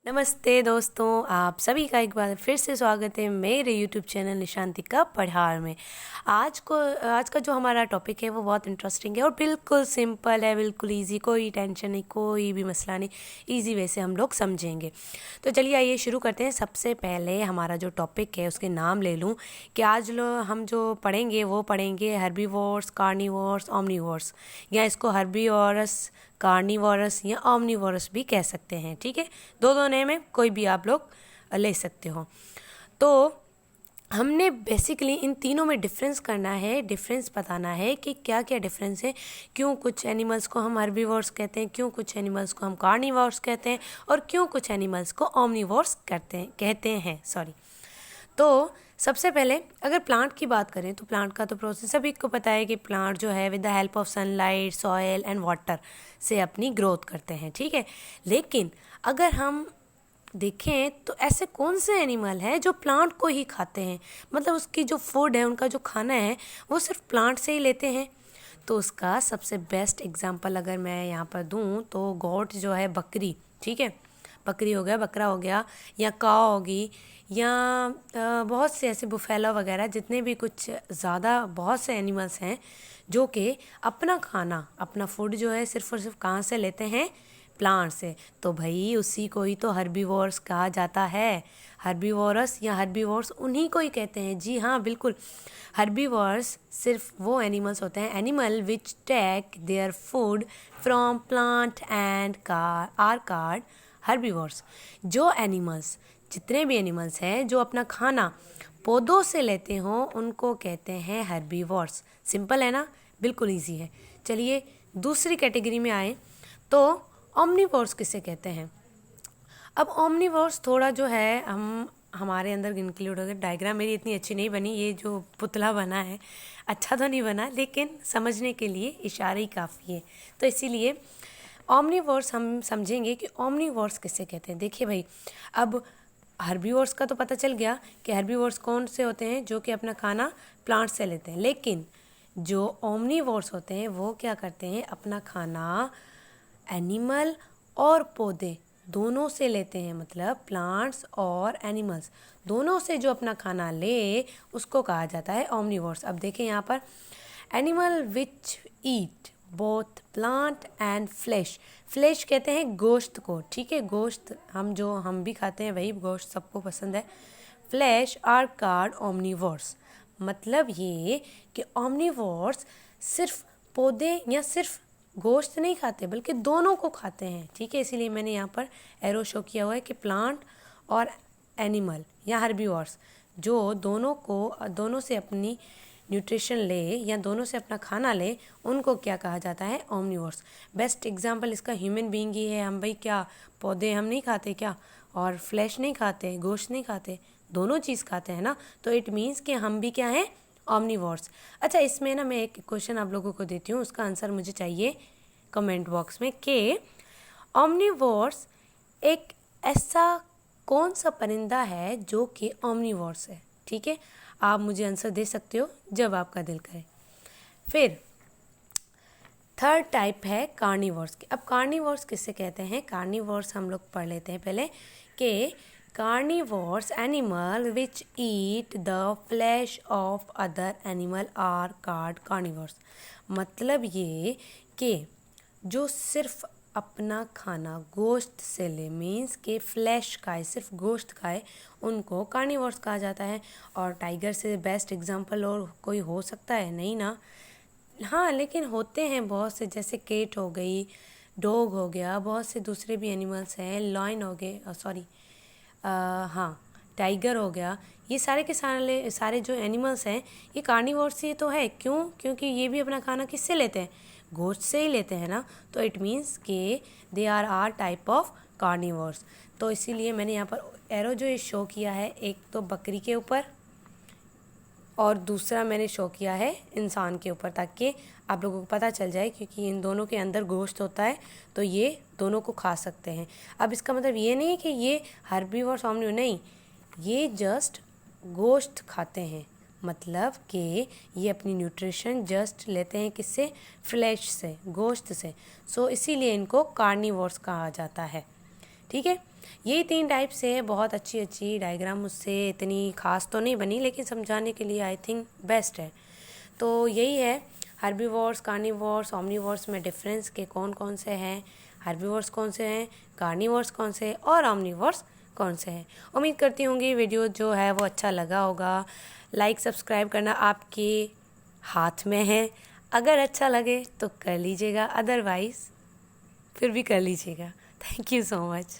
नमस्ते दोस्तों, आप सभी का एक बार फिर से स्वागत है मेरे YouTube चैनल निशांतिका पढ़ार में। आज का जो हमारा टॉपिक है वो बहुत इंटरेस्टिंग है और बिल्कुल सिंपल है, बिल्कुल इजी, कोई टेंशन नहीं, कोई भी मसला नहीं, इजी वे से हम लोग समझेंगे। तो चलिए आइए शुरू करते हैं। सबसे पहले हमारा जो टॉपिक है उसके नाम ले लूँ कि आज हम जो पढ़ेंगे वो पढ़ेंगे हर्बीवोर्स, कार्निवोर्स, ओमनीवोर्स, या इसको हर्बीवोरस, कार्निवोरस या ओमनीवोरस भी कह सकते हैं। ठीक है, दो नेम में कोई भी आप लोग ले सकते हो। तो हमने बेसिकली इन तीनों में डिफरेंस करना है, डिफरेंस बताना है कि क्या क्या डिफरेंस है, क्यों कुछ एनिमल्स को हम हर्बीवोर्स कहते हैं, क्यों कुछ एनिमल्स को हम कार्निवोर्स कहते हैं और क्यों कुछ एनिमल्स को ओमनीवोर्स कहते हैं। तो सबसे पहले अगर प्लांट की बात करें तो प्लांट का तो प्रोसेस सभी को पता है कि प्लांट जो है with the help of sunlight, soil and water से अपनी ग्रोथ करते हैं। ठीक है, लेकिन अगर हम देखें तो ऐसे कौन से एनिमल हैं जो प्लांट को ही खाते हैं, मतलब उसकी जो फूड है, उनका जो खाना है वो सिर्फ प्लांट से ही लेते हैं। तो उसका सबसे बेस्ट एग्जांपल अगर मैं यहाँ पर दूँ तो गोट जो है, बकरी, ठीक है, बकरी हो गया, बकरा हो गया, या काव होगी, या बहुत से ऐसे बुफेलो वगैरह, जितने भी कुछ ज़्यादा बहुत से एनिमल्स हैं जो कि अपना खाना, अपना फूड जो है सिर्फ और सिर्फ कहाँ से लेते हैं, प्लांट से। तो भाई उसी को ही तो हर्बीवोर्स कहा जाता है। हर्बीवोरस या हर्बीवोर्स उन्हीं को ही कहते हैं। जी हाँ, बिल्कुल। हर्बीवोर्स सिर्फ वो एनिमल्स होते हैं, animal which take their food from plant and are called herbivores. जो एनिमल्स, जितने भी एनिमल्स हैं जो अपना खाना पौधों से लेते हों, उनको कहते हैं हर्बीवोर्स। सिंपल है ना, बिल्कुल इजी है। चलिए दूसरी कैटेगरी में आए तो ओमनीवोर्स किसे कहते हैं। अब ओमनीवोर्स थोड़ा जो है हमारे अंदर इंक्लूड हो गया। डायग्राम मेरी इतनी अच्छी नहीं बनी, ये जो पुतला बना है अच्छा तो नहीं बना, लेकिन समझने के लिए इशारे ही काफ़ी है। तो इसीलिए ओमनीवोर्स हम समझेंगे कि ओमनीवोर्स किसे कहते हैं। देखिए भाई, अब हर्बीवोर्स का तो पता चल गया कि हर्बीवोर्स कौन से होते हैं, जो कि अपना खाना प्लांट से लेते हैं। लेकिन जो ओमनीवोर्स होते हैं वो क्या करते हैं, अपना खाना एनिमल और पौधे दोनों से लेते हैं, मतलब प्लांट्स और एनिमल्स दोनों से जो अपना खाना ले उसको कहा जाता है ओमनीवोर्स। अब देखें यहाँ पर, animal which eat both plant and flash. Flash कहते हैं गोश्त को, ठीक है, गोश्त हम भी खाते हैं, वही गोश्त सबको पसंद है। Flesh are called omnivores. मतलब ये कि ओमनीवोर्स सिर्फ पौधे या सिर्फ गोश्त नहीं खाते बल्कि दोनों को खाते हैं। ठीक है, इसीलिए मैंने यहाँ पर एरो शो किया हुआ है कि प्लांट और एनिमल या हर्बीवोर्स जो दोनों से अपनी न्यूट्रिशन ले या दोनों से अपना खाना ले, उनको क्या कहा जाता है, ओमनीवोर्स। बेस्ट एग्जांपल इसका ह्यूमन बीइंग ही है। हम भाई क्या पौधे हम नहीं खाते क्या, और फ्लैश नहीं खाते, गोश्त नहीं खाते, दोनों चीज़ खाते हैं ना। तो इट मीन्स कि हम भी क्या हैं, ओमनीवोर्स। अच्छा, इसमें ना मैं एक क्वेश्चन आप लोगों को देती हूँ, उसका आंसर मुझे चाहिए कमेंट बॉक्स में कि ओमनीवोर्स एक ऐसा कौन सा परिंदा है जो कि ओमनीवोर्स है। ठीक है, आप मुझे आंसर दे सकते हो जब आपका दिल करे। फिर थर्ड टाइप है कार्निवोर्स की। अब कार्निवोर्स किसे कहते हैं, कार्निवोर्स हम लोग पढ़ लेते हैं पहले कि carnivores animal which eat the flesh of other animal are called carnivores. मतलब ये कि जो सिर्फ अपना खाना गोश्त से ले, मीन्स के फ्लैश खाए, सिर्फ गोश्त खाए, उनको कार्निवोर्स कहा जाता है। और टाइगर से बेस्ट एग्जांपल और कोई हो सकता है नहीं ना। हाँ, लेकिन होते हैं बहुत से, जैसे केट हो गई, डॉग हो गया, बहुत से दूसरे भी एनिमल्स हैं, लॉयन हो गए, सॉरी हाँ, टाइगर हो गया। ये सारे के सारे जो एनिमल्स हैं ये कार्निवोर्स ही तो है। क्यों? क्योंकि ये भी अपना खाना किससे लेते हैं, गोश्त से ही लेते हैं ना। तो इट मीन्स कि they are type of carnivores. तो इसीलिए मैंने यहाँ पर एरो जो ये शो किया है, एक तो बकरी के ऊपर और दूसरा मैंने शो किया है इंसान के ऊपर, ताकि आप लोगों को पता चल जाए, क्योंकि इन दोनों के अंदर गोश्त होता है तो ये दोनों को खा सकते हैं। अब इसका मतलब ये नहीं है कि ये हर्बीवोर्स ओमनीवोर्स, नहीं, ये जस्ट गोश्त खाते हैं, मतलब कि ये अपनी न्यूट्रिशन जस्ट लेते हैं किससे, फ्लैश से, गोश्त से। सो इसीलिए इनको कार्निवोर्स कहा जाता है। ठीक है, यही 3 टाइप से है। बहुत अच्छी अच्छी डायग्राम मुझसे इतनी खास तो नहीं बनी, लेकिन समझाने के लिए आई थिंक बेस्ट है। तो यही है हर्बीवोर्स, कार्निवोर्स, ओमनीवोर्स में डिफरेंस के कौन कौन से हैं, हर्बीवोर्स कौन से हैं, कार्निवोर्स कौन से हैं और ओमनीवोर्स कौन से हैं। उम्मीद करती हूँ वीडियो जो है वो अच्छा लगा होगा। लाइक सब्सक्राइब करना आपके हाथ में है। अगर अच्छा लगे तो कर लीजिएगा, अदरवाइज़ फिर भी कर लीजिएगा। Thank you so much.